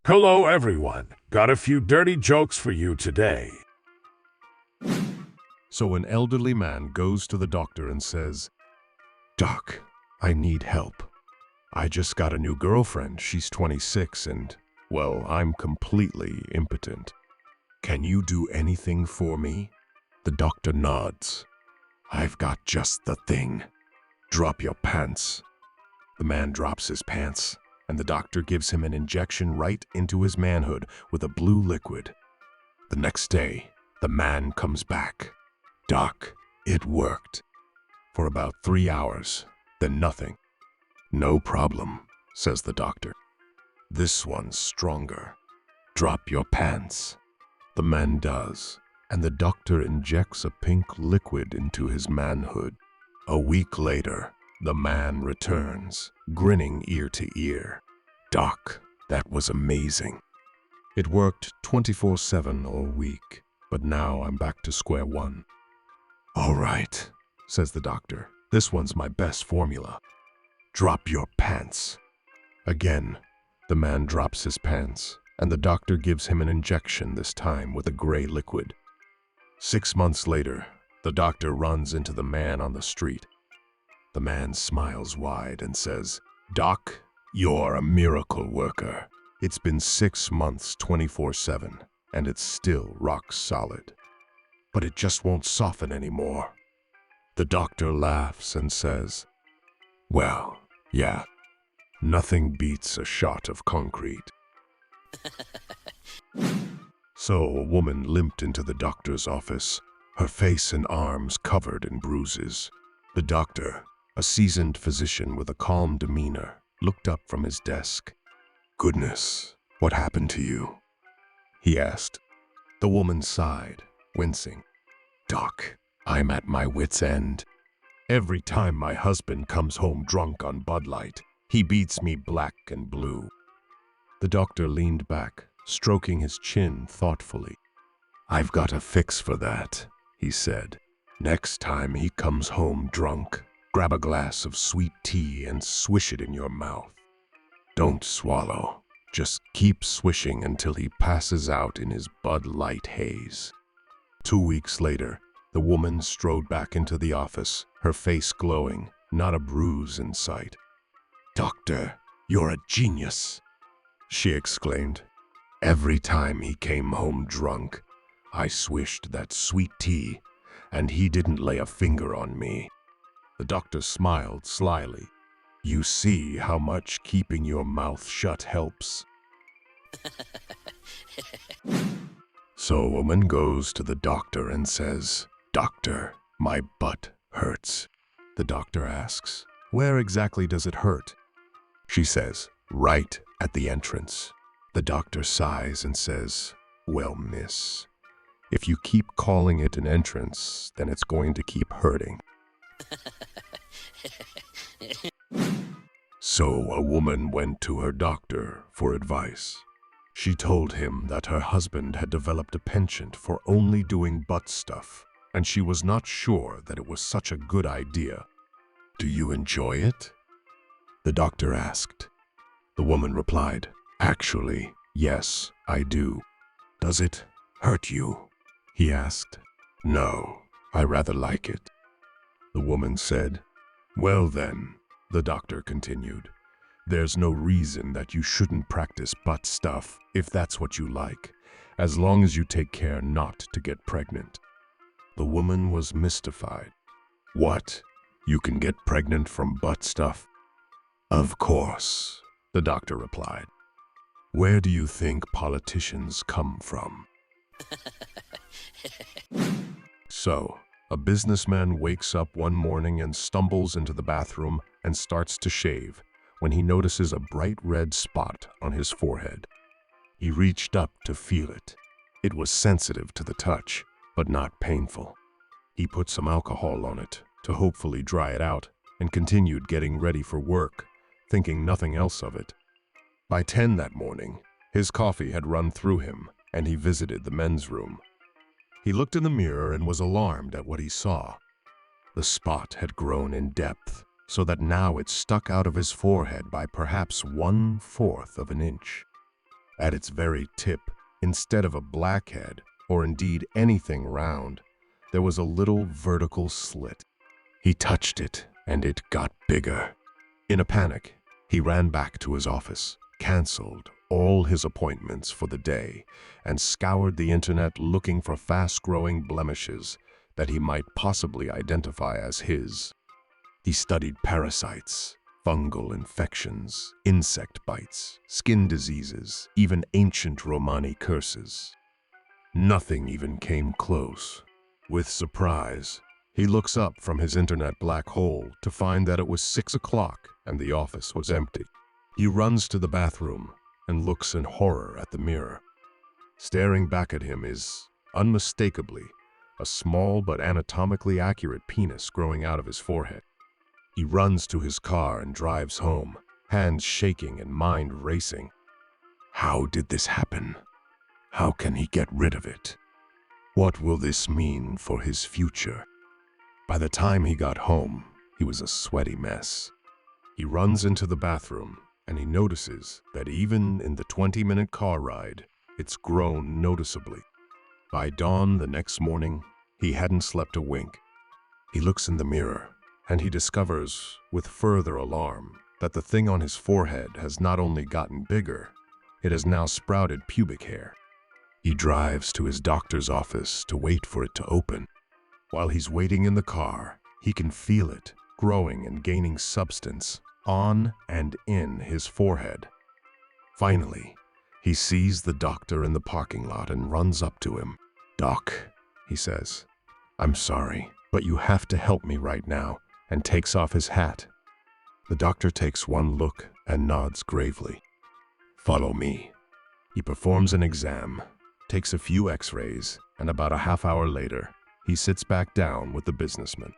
Hello, everyone. Got a few dirty jokes for you today. So an elderly man goes to the doctor and says, "Doc, I need help. I just got a new girlfriend. She's 26 and, well, I'm completely impotent. Can you do anything for me?" The doctor nods. "I've got just the thing. Drop your pants." The man drops his pants, and the doctor gives him an injection right into his manhood with a blue liquid. The next day, the man comes back. "Doc, it worked." For about 3 hours, then nothing. "No problem," says the doctor. "This one's stronger. Drop your pants." The man does, and the doctor injects a pink liquid into his manhood. A week later, the man returns, grinning ear to ear. "Doc, that was amazing. It worked 24/7 all week, but now I'm back to square one." "All right," says the doctor. "This one's my best formula. Drop your pants." Again, the man drops his pants, and the doctor gives him an injection, this time with a gray liquid. 6 months later, the doctor runs into the man on the street. The man smiles wide and says, "Doc, you're a miracle worker. It's been 6 months 24/7, and it's still rock solid. But it just won't soften anymore." The doctor laughs and says, "Well, yeah, nothing beats a shot of concrete." So a woman limped into the doctor's office, her face and arms covered in bruises. The doctor, a seasoned physician with a calm demeanor, looked up from his desk. "Goodness, what happened to you?" he asked. The woman sighed, wincing. "Doc, I'm at my wit's end. Every time my husband comes home drunk on Bud Light, he beats me black and blue." The doctor leaned back, stroking his chin thoughtfully. "I've got a fix for that," he said. "Next time he comes home drunk, grab a glass of sweet tea and swish it in your mouth. Don't swallow. Just keep swishing until he passes out in his Bud Light haze." 2 weeks later, the woman strode back into the office, her face glowing, not a bruise in sight. "Doctor, you're a genius," she exclaimed. "Every time he came home drunk, I swished that sweet tea, and he didn't lay a finger on me." The doctor smiled slyly. "You see how much keeping your mouth shut helps." So a woman goes to the doctor and says, "Doctor, my butt hurts." The doctor asks, "Where exactly does it hurt?" She says, "Right at the entrance." The doctor sighs and says, "Well, miss, if you keep calling it an entrance, then it's going to keep hurting." So a woman went to her doctor for advice. She told him that her husband had developed a penchant for only doing butt stuff, and she was not sure that it was such a good idea. "Do you enjoy it?" the doctor asked. The woman replied, "Actually, yes, I do." "Does it hurt you?" he asked. "No, I rather like it." The woman said, "Well then," the doctor continued, "there's no reason that you shouldn't practice butt stuff if that's what you like, as long as you take care not to get pregnant." The woman was mystified. "What? You can get pregnant from butt stuff?" "Of course," the doctor replied. "Where do you think politicians come from?" So, a businessman wakes up one morning and stumbles into the bathroom and starts to shave when he notices a bright red spot on his forehead. He reached up to feel it. It was sensitive to the touch, but not painful. He put some alcohol on it to hopefully dry it out and continued getting ready for work, thinking nothing else of it. By 10 that morning, his coffee had run through him and he visited the men's room. He looked in the mirror and was alarmed at what he saw. The spot had grown in depth, so that now it stuck out of his forehead by perhaps 1/4 of an inch. At its very tip, instead of a blackhead, or indeed anything round, there was a little vertical slit. He touched it, and it got bigger. In a panic, he ran back to his office, canceled all his appointments for the day, and scoured the internet looking for fast-growing blemishes that he might possibly identify as his. He studied parasites, fungal infections, insect bites, skin diseases, even ancient Romani curses. Nothing even came close. With surprise, he looks up from his internet black hole to find that it was 6 o'clock and the office was empty. He runs to the bathroom and looks in horror at the mirror. Staring back at him is, unmistakably, a small but anatomically accurate penis growing out of his forehead. He runs to his car and drives home, hands shaking and mind racing. How did this happen? How can he get rid of it? What will this mean for his future? By the time he got home, he was a sweaty mess. He runs into the bathroom and he notices that even in the 20-minute car ride, it's grown noticeably. By dawn the next morning, he hadn't slept a wink. He looks in the mirror and he discovers, with further alarm, that the thing on his forehead has not only gotten bigger, it has now sprouted pubic hair. He drives to his doctor's office to wait for it to open. While he's waiting in the car, he can feel it growing and gaining substance on and in his forehead. Finally, he sees the doctor in the parking lot and runs up to him. "Doc," he says, "I'm sorry, but you have to help me right now," and takes off his hat. The doctor takes one look and nods gravely. "Follow me." He performs an exam, takes a few x-rays, and about a half hour later, he sits back down with the businessman.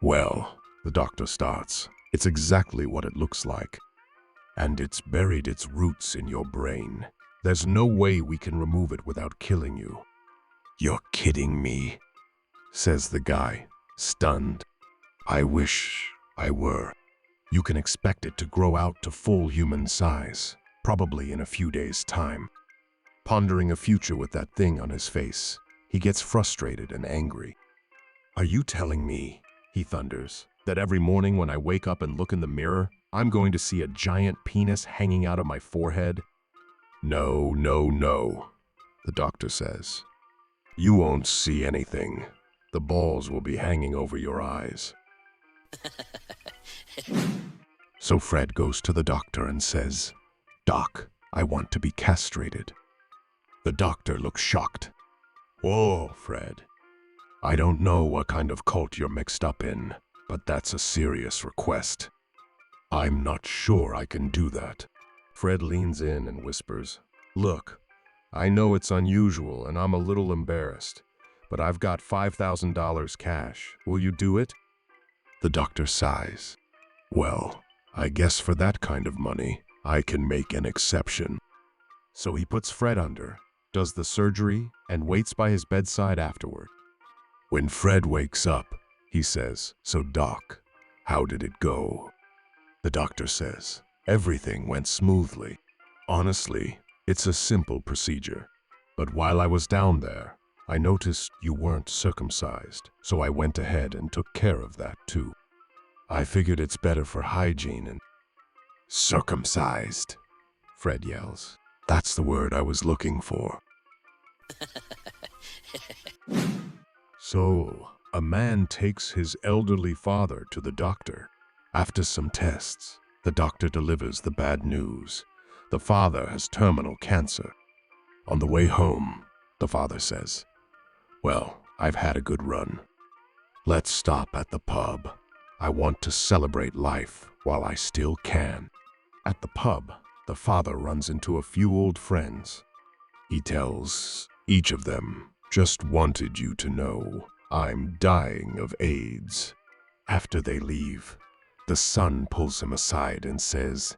"Well," the doctor starts, "it's exactly what it looks like. And it's buried its roots in your brain. There's no way we can remove it without killing you." "You're kidding me," says the guy, stunned. "I wish I were." You can expect it to grow out to full human size, probably in a few days' time. Pondering a future with that thing on his face, he gets frustrated and angry. "Are you telling me," he thunders, "that every morning when I wake up and look in the mirror, I'm going to see a giant penis hanging out of my forehead?" "No, no, no," the doctor says. "You won't see anything. The balls will be hanging over your eyes." So Fred goes to the doctor and says, "Doc, I want to be castrated." The doctor looks shocked. "Whoa, Fred. I don't know what kind of cult you're mixed up in, but that's a serious request. I'm not sure I can do that." Fred leans in and whispers, "Look, I know it's unusual and I'm a little embarrassed, but I've got $5,000 cash. Will you do it?" The doctor sighs. "Well, I guess for that kind of money, I can make an exception." So he puts Fred under, does the surgery, and waits by his bedside afterward. When Fred wakes up, he says, "So Doc, how did it go?" The doctor says, "Everything went smoothly. Honestly, it's a simple procedure. But while I was down there, I noticed you weren't circumcised, so I went ahead and took care of that too. I figured it's better for hygiene and—" "Circumcised," Fred yells. "That's the word I was looking for." So, a man takes his elderly father to the doctor. After some tests, the doctor delivers the bad news. The father has terminal cancer. On the way home, the father says, "Well, I've had a good run. Let's stop at the pub. I want to celebrate life while I still can." At the pub, the father runs into a few old friends. He tells each of them, "Just wanted you to know, I'm dying of AIDS." After they leave, the son pulls him aside and says,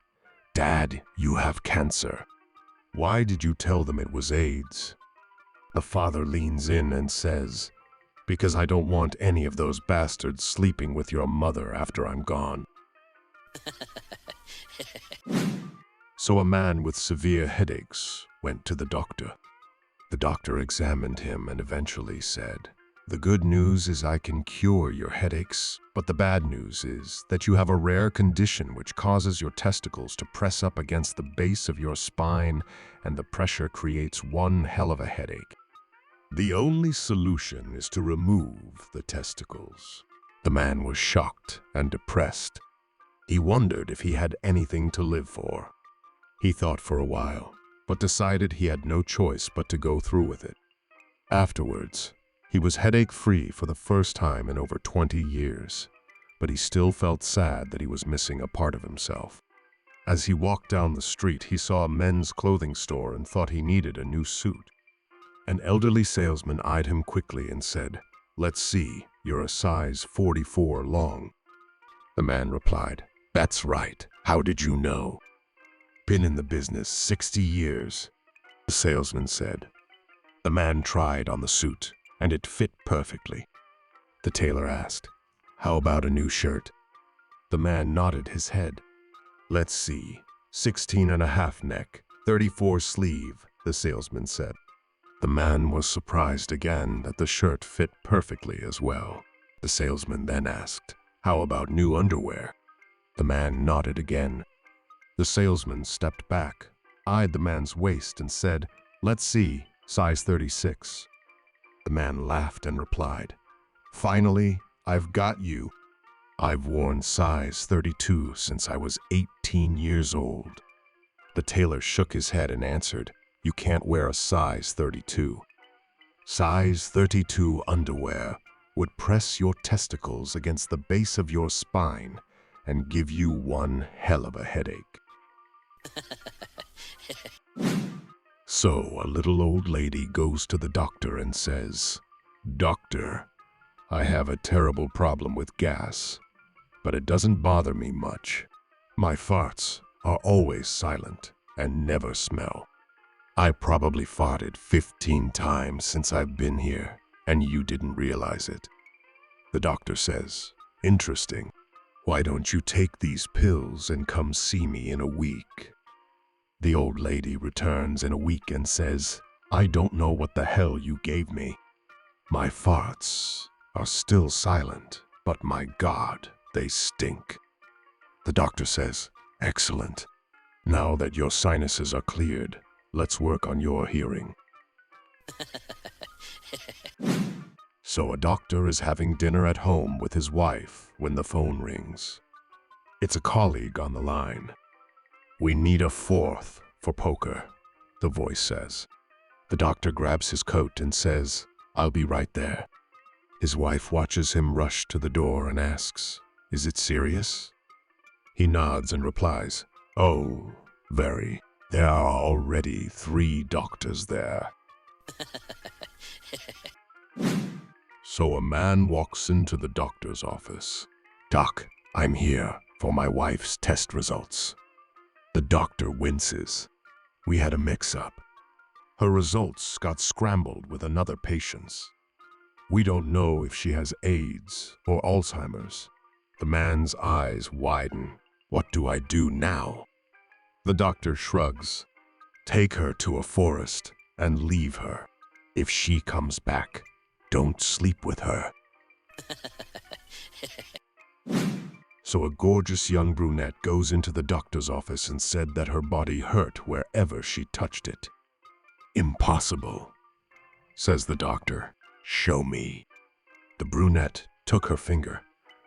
"Dad, you have cancer. Why did you tell them it was AIDS?" The father leans in and says, "Because I don't want any of those bastards sleeping with your mother after I'm gone." So a man with severe headaches went to the doctor. The doctor examined him and eventually said, "The good news is I can cure your headaches, but the bad news is that you have a rare condition which causes your testicles to press up against the base of your spine, and the pressure creates one hell of a headache. The only solution is to remove the testicles." The man was shocked and depressed. He wondered if he had anything to live for. He thought for a while, but decided he had no choice but to go through with it. Afterwards, he was headache-free for the first time in over 20 years, but he still felt sad that he was missing a part of himself. As he walked down the street, he saw a men's clothing store and thought he needed a new suit. An elderly salesman eyed him quickly and said, "Let's see, you're a size 44 long." The man replied, "That's right. How did you know?" "Been in the business 60 years, the salesman said. The man tried on the suit, and it fit perfectly. The tailor asked, "How about a new shirt?" The man nodded his head. "Let's see, 16.5 neck, 34 sleeve, the salesman said. The man was surprised again that the shirt fit perfectly as well. The salesman then asked, "How about new underwear?" The man nodded again. The salesman stepped back, eyed the man's waist and said, "Let's see, size 36. The man laughed and replied, "Finally, I've got you. I've worn size 32 since I was 18 years old." The tailor shook his head and answered, "You can't wear a size 32. Size 32 underwear would press your testicles against the base of your spine and give you one hell of a headache." So a little old lady goes to the doctor and says, "Doctor, I have a terrible problem with gas, but it doesn't bother me much. My farts are always silent and never smell. I probably farted 15 times since I've been here, and you didn't realize it." The doctor says, "Interesting. Why don't you take these pills and come see me in a week?" The old lady returns in a week and says, "I don't know what the hell you gave me. My farts are still silent, but my God, they stink." The doctor says, "Excellent. Now that your sinuses are cleared, let's work on your hearing." So a doctor is having dinner at home with his wife when the phone rings. It's a colleague on the line. "We need a fourth for poker," the voice says. The doctor grabs his coat and says, "I'll be right there." His wife watches him rush to the door and asks, "Is it serious?" He nods and replies, "Oh, very. There are already 3 doctors there." So a man walks into the doctor's office. "Doc, I'm here for my wife's test results." The doctor winces. "We had a mix-up. Her results got scrambled with another patient's. We don't know if she has AIDS or Alzheimer's." The man's eyes widen. "What do I do now?" The doctor shrugs. "Take her to a forest and leave her. If she comes back, don't sleep with her." So a gorgeous young brunette goes into the doctor's office and said that her body hurt wherever she touched it. "Impossible," says the doctor. "Show me." The brunette took her finger,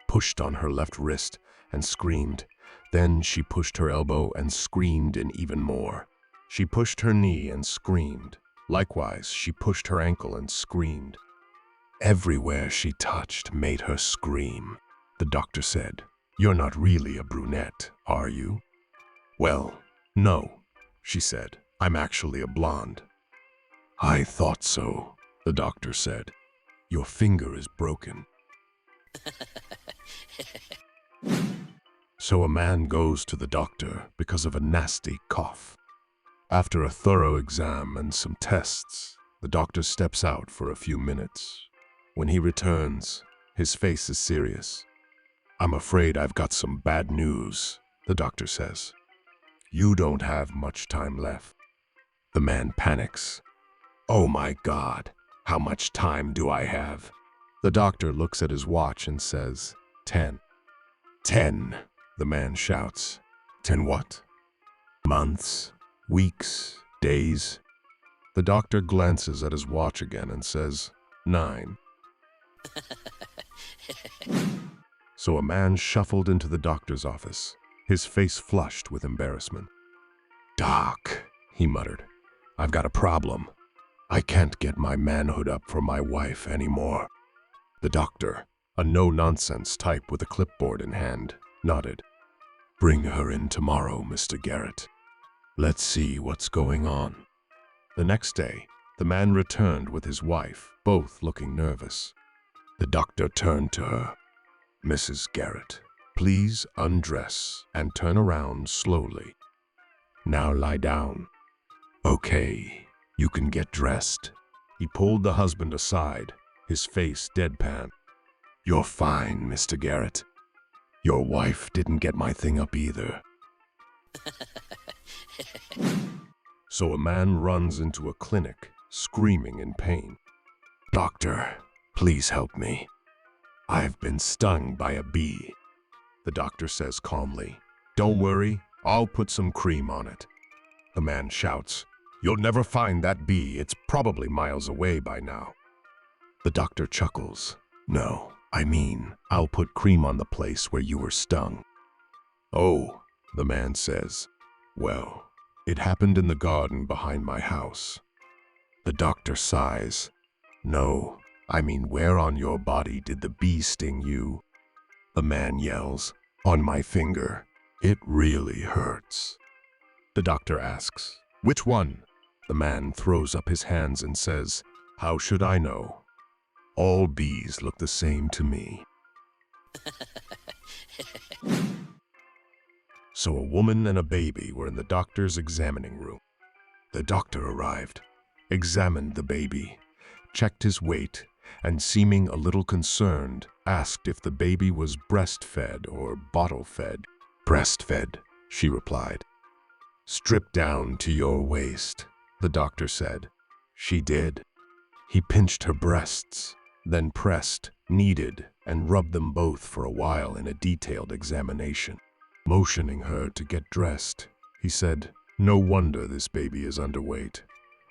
pushed on her left wrist, and screamed. Then she pushed her elbow and screamed in even more. She pushed her knee and screamed. Likewise, she pushed her ankle and screamed. Everywhere she touched made her scream. The doctor said, "You're not really a brunette, are you?" "Well, no," she said. "I'm actually a blonde." "I thought so," the doctor said. "Your finger is broken." So a man goes to the doctor because of a nasty cough. After a thorough exam and some tests, the doctor steps out for a few minutes. When he returns, his face is serious. "I'm afraid I've got some bad news," the doctor says. You don't have much time left. The man panics. Oh my God, how much time do I have? The doctor looks at his watch and says, 10. 10, the man shouts. 10 what? Months, weeks, days. The doctor glances at his watch again and says, 9. So a man shuffled into the doctor's office, his face flushed with embarrassment. Doc, he muttered, I've got a problem. I can't get my manhood up for my wife anymore. The doctor, a no-nonsense type with a clipboard in hand, nodded. Bring her in tomorrow, Mr. Garrett. Let's see what's going on. The next day, the man returned with his wife, both looking nervous. The doctor turned to her. Mrs. Garrett, please undress and turn around slowly. Now lie down. Okay, you can get dressed. He pulled the husband aside, his face deadpan. You're fine, Mr. Garrett. Your wife didn't get my thing up either. So a man runs into a clinic, screaming in pain. Doctor, please help me. I've been stung by a bee. The doctor says calmly, Don't worry, I'll put some cream on it. The man shouts, You'll never find that bee, it's probably miles away by now. The doctor chuckles. No, I mean, I'll put cream on the place where you were stung. Oh, the man says. Well, it happened in the garden behind my house. The doctor sighs. No, I mean, where on your body did the bee sting you? The man yells, On my finger. It really hurts. The doctor asks, Which one? The man throws up his hands and says, How should I know? All bees look the same to me. So a woman and a baby were in the doctor's examining room. The doctor arrived, examined the baby, checked his weight, and seeming a little concerned, asked if the baby was breastfed or bottle-fed. Breastfed, she replied. Strip down to your waist, the doctor said. She did. He pinched her breasts, then pressed, kneaded, and rubbed them both for a while in a detailed examination. Motioning her to get dressed, he said, No wonder this baby is underweight.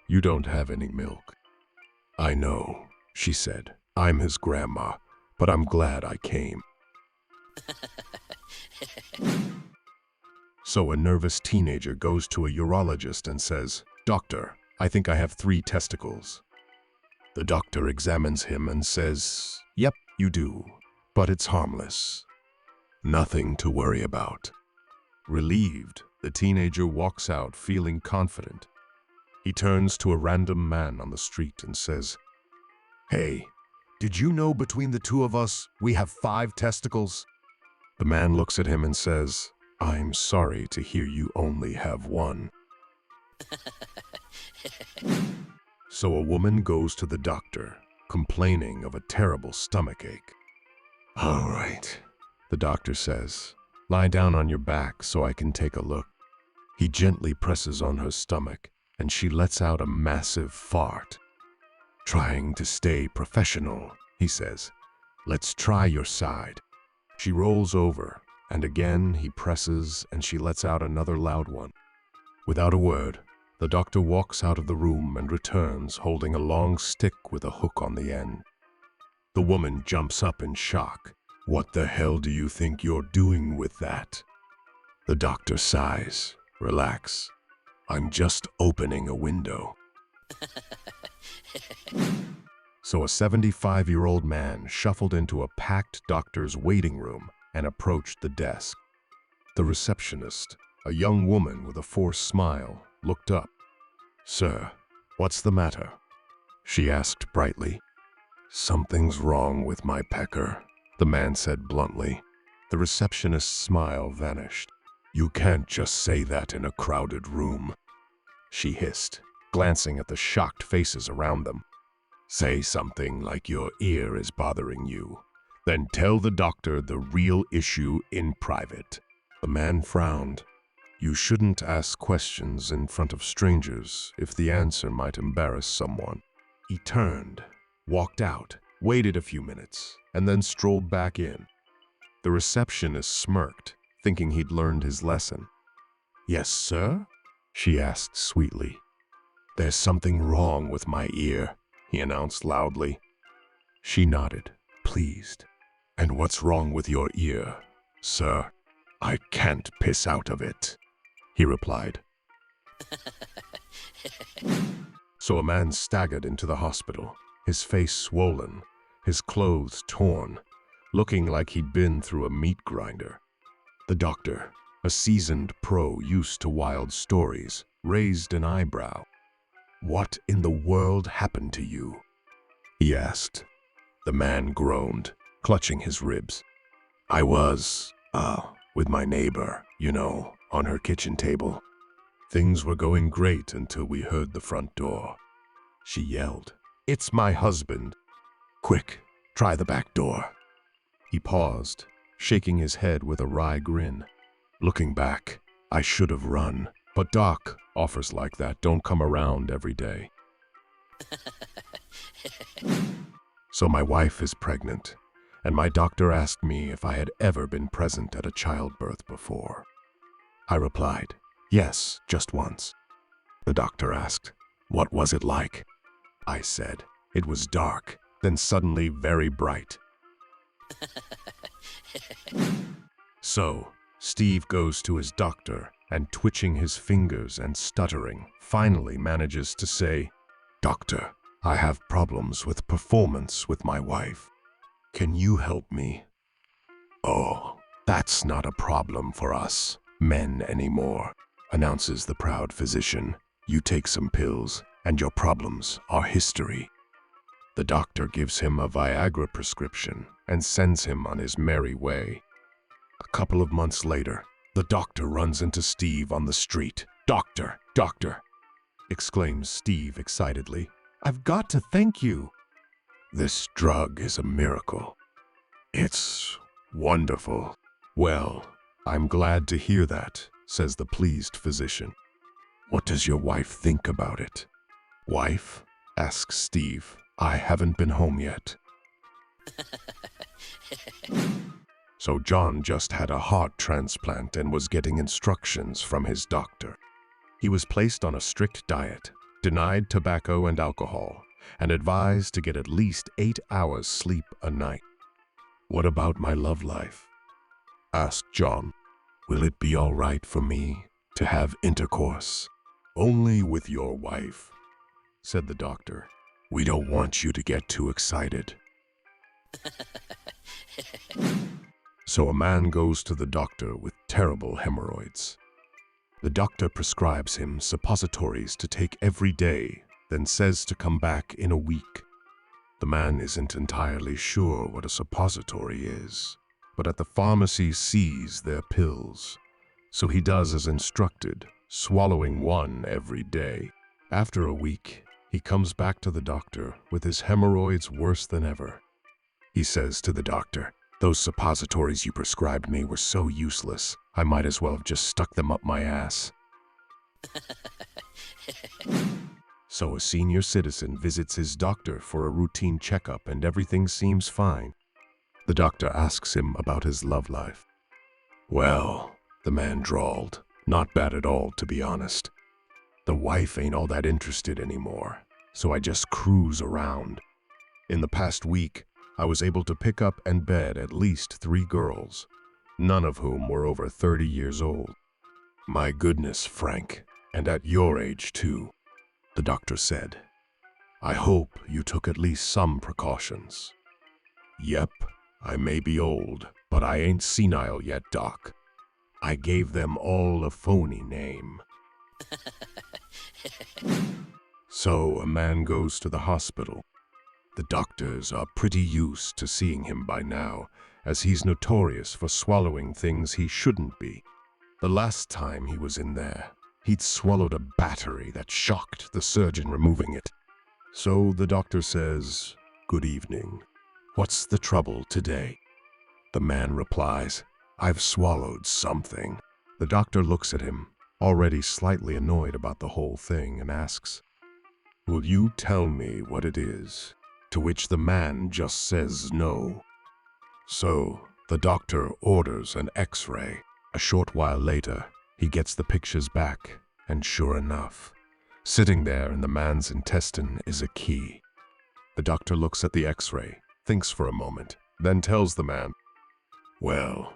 You don't have any milk. I know, she said. I'm his grandma, but I'm glad I came. So a nervous teenager goes to a urologist and says, Doctor, I think I have 3 testicles. The doctor examines him and says, Yep, you do, but it's harmless. Nothing to worry about. Relieved, the teenager walks out feeling confident. He turns to a random man on the street and says, Hey, did you know between the 2 of us we have 5 testicles? The man looks at him and says, I'm sorry to hear you only have 1. So a woman goes to the doctor, complaining of a terrible stomachache. All right, the doctor says, lie down on your back so I can take a look. He gently presses on her stomach, and she lets out a massive fart. Trying to stay professional, he says, let's try your side. She rolls over, and again he presses and she lets out another loud one. Without a word, the doctor walks out of the room and returns holding a long stick with a hook on the end. The woman jumps up in shock. What the hell do you think you're doing with that? The doctor sighs. Relax. I'm just opening a window. So a 75-year-old man shuffled into a packed doctor's waiting room and approached the desk. The receptionist, a young woman with a forced smile, looked up. Sir, what's the matter? She asked brightly. Something's wrong with my pecker, the man said bluntly. The receptionist's smile vanished. You can't just say that in a crowded room, she hissed, glancing at the shocked faces around them. Say something like your ear is bothering you. Then tell the doctor the real issue in private. The man frowned. You shouldn't ask questions in front of strangers if the answer might embarrass someone. He turned, walked out, waited a few minutes, and then strolled back in. The receptionist smirked, thinking he'd learned his lesson. "Yes, sir?" she asked sweetly. "There's something wrong with my ear," he announced loudly. She nodded, pleased. "And what's wrong with your ear, sir?" "I can't piss out of it," he replied. So a man staggered into the hospital, his face swollen, his clothes torn, looking like he'd been through a meat grinder. The doctor, a seasoned pro used to wild stories, raised an eyebrow. "What in the world happened to you?" he asked. The man groaned, clutching his ribs. "I was, with my neighbor, on her kitchen table. Things were going great until we heard the front door." She yelled, "It's my husband! Quick, try the back door." He paused, shaking his head with a wry grin. Looking back, I should have run, but Doc, offers like that don't come around every day. So my wife is pregnant, and my doctor asked me if I had ever been present at a childbirth before. I replied, "Yes, just once." The doctor asked, "What was it like?" I said, "It was dark, then suddenly very bright." So, Steve goes to his doctor and, twitching his fingers and stuttering, finally manages to say, "Doctor, I have problems with performance with my wife. Can you help me?" "Oh, that's not a problem for us men anymore," announces the proud physician. "You take some pills, and your problems are history." The doctor gives him a Viagra prescription and sends him on his merry way. A couple of months later, the doctor runs into Steve on the street. "Doctor, doctor," exclaims Steve excitedly. "I've got to thank you. This drug is a miracle. It's wonderful." "Well, I'm glad to hear that," says the pleased physician. "What does your wife think about it?" "Wife?" asks Steve. "I haven't been home yet." So John just had a heart transplant and was getting instructions from his doctor. He was placed on a strict diet, denied tobacco and alcohol, and advised to get at least 8 hours sleep a night. "What about my love life?" asked John. "Will it be all right for me to have intercourse?" "Only with your wife," said the doctor. "We don't want you to get too excited." So a man goes to the doctor with terrible hemorrhoids. The doctor prescribes him suppositories to take every day, then says to come back in a week. The man isn't entirely sure what a suppository is, but at the pharmacy sees their pills. So he does as instructed, swallowing one every day. After a week, he comes back to the doctor with his hemorrhoids worse than ever. He says to the doctor, "Those suppositories you prescribed me were so useless, I might as well have just stuck them up my ass." So a senior citizen visits his doctor for a routine checkup and everything seems fine. The doctor asks him about his love life. "Well," the man drawled, "not bad at all, to be honest. The wife ain't all that interested anymore, so I just cruise around. In the past week, I was able to pick up and bed at least 3 girls, none of whom were over 30 years old." "My goodness, Frank, and at your age too," the doctor said. "I hope you took at least some precautions." "Yep, I may be old, but I ain't senile yet, Doc. I gave them all a Phony name." So a man goes to the hospital. The doctors are pretty used to seeing him by now, as he's notorious for swallowing things he shouldn't be. The last time he was in there, he'd swallowed a battery that shocked the surgeon removing it. So the doctor says, "Good evening. What's the trouble today?" The man replies, "I've swallowed something." The doctor looks at him, already slightly annoyed about the whole thing, and asks, "Will you tell me what it is?" To which the man just says no. So the doctor orders an X-ray. A short while later, he gets the pictures back, and sure enough, sitting there in the man's intestine is a key. The doctor looks at the X-ray, thinks for a moment, then tells the man, "Well,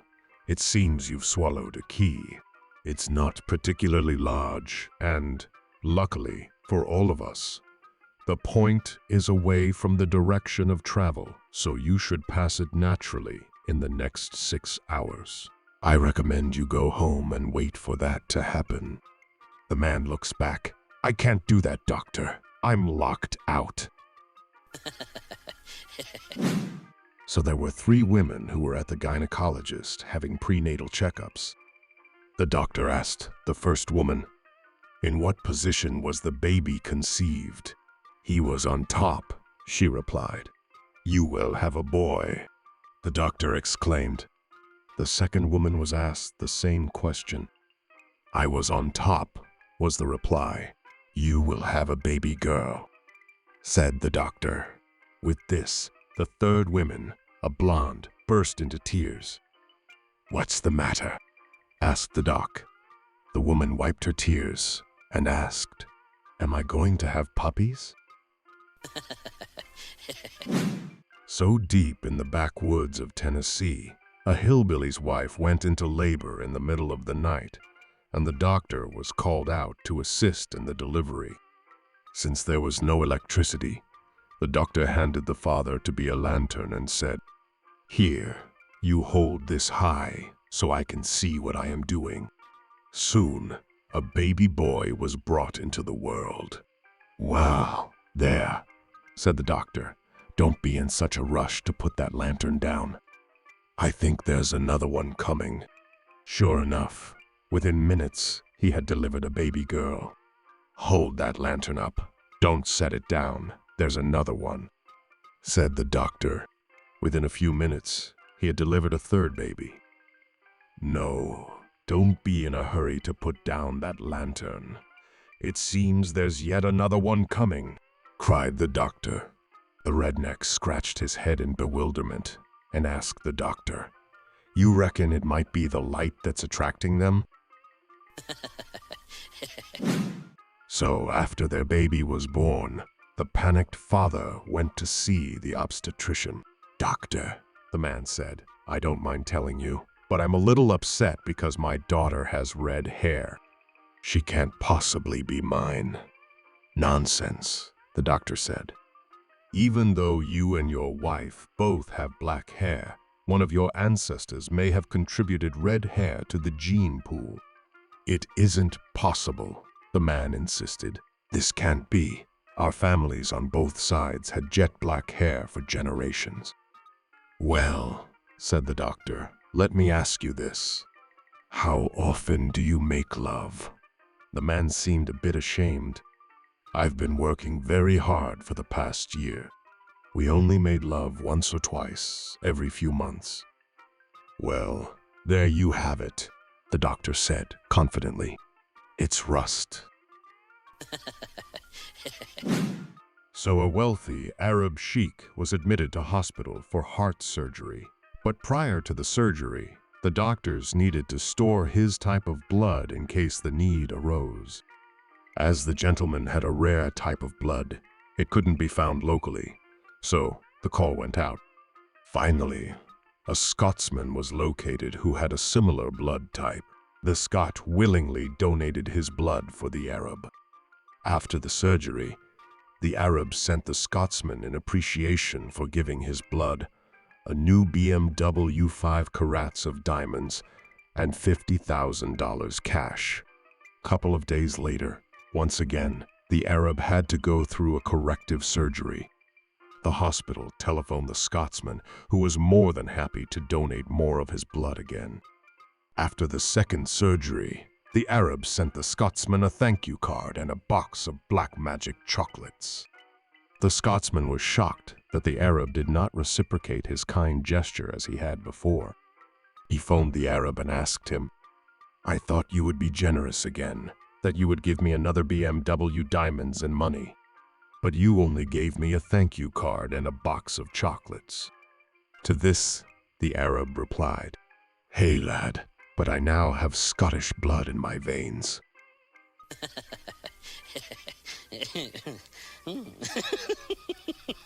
it seems you've swallowed a key. It's not particularly large, and, luckily for all of us, the point is away from the direction of travel, so you should pass it naturally in the next 6 hours. I recommend you go home and wait for that to happen." The man looks back. "I can't do that, doctor. I'm locked out." So there were 3 women who were at the gynecologist having prenatal checkups. The doctor asked the first woman, "In what position was the baby conceived?" "He was on top," she replied. "You will have a boy," the doctor exclaimed. The second woman was asked the same question. "I was on top," was the reply. "You will have a baby girl," said the doctor. With this, the third woman, a blonde, burst into tears. "What's the matter?" asked the doc. The woman wiped her tears and asked, "Am I going to have puppies?" So deep in the backwoods of Tennessee, a hillbilly's wife went into labor in the middle of the night, and the doctor was called out to assist in the delivery. Since there was no electricity, the doctor handed the father to be a lantern and said, "Here, you hold this high so I can see what I am doing." Soon, a baby boy was brought into the world. "Wow, there," said the doctor. "Don't be in such a rush to put that lantern down. I think there's another one coming." Sure enough, within minutes, he had delivered a baby girl. "Hold that lantern up. Don't set it down. There's another one," said the doctor. Within a few minutes, he had delivered a third baby. "No, don't be in a hurry to put down that lantern. It seems there's yet another one coming," cried the doctor. The redneck scratched his head in bewilderment and asked the doctor, "You reckon it might be the light that's attracting them?" So after their baby was born, the panicked father went to see the obstetrician. "Doctor," the man said, "I don't mind telling you, but I'm a little upset because my daughter has red hair. She can't possibly be mine." "Nonsense," the doctor said. "Even though you and your wife both have black hair, one of your ancestors may have contributed red hair to the gene pool." "It isn't possible," the man insisted. "This can't be. Our families on both sides had jet black hair for generations." "Well," said the doctor, "let me ask you this. How often do you make love?" The man seemed a bit ashamed. "I've been working very hard for the past year. We only made love once or twice every few months." "Well, there you have it," the doctor said confidently. "It's rust." So a wealthy Arab sheik was admitted to hospital for heart surgery. But prior to the surgery, the doctors needed to store his type of blood in case the need arose. As the gentleman had a rare type of blood, it couldn't be found locally, so the call went out. Finally, a Scotsman was located who had a similar blood type. The Scot willingly donated his blood for the Arab. After the surgery, the Arab sent the Scotsman in appreciation for giving his blood a new BMW 5 carats of diamonds and $50,000 cash. Couple of days later, once again, the Arab had to go through a corrective surgery. The hospital telephoned the Scotsman, who was more than happy to donate more of his blood again. After the second surgery, the Arab sent the Scotsman a thank you card and a box of black magic chocolates. The Scotsman was shocked that the Arab did not reciprocate his kind gesture as he had before. He phoned the Arab and asked him, I thought you would be generous again, that you would give me another BMW diamonds and money. But you only gave me a thank you card and a box of chocolates." To this, the Arab replied, "Hey lad, but I now have Scottish blood in my veins."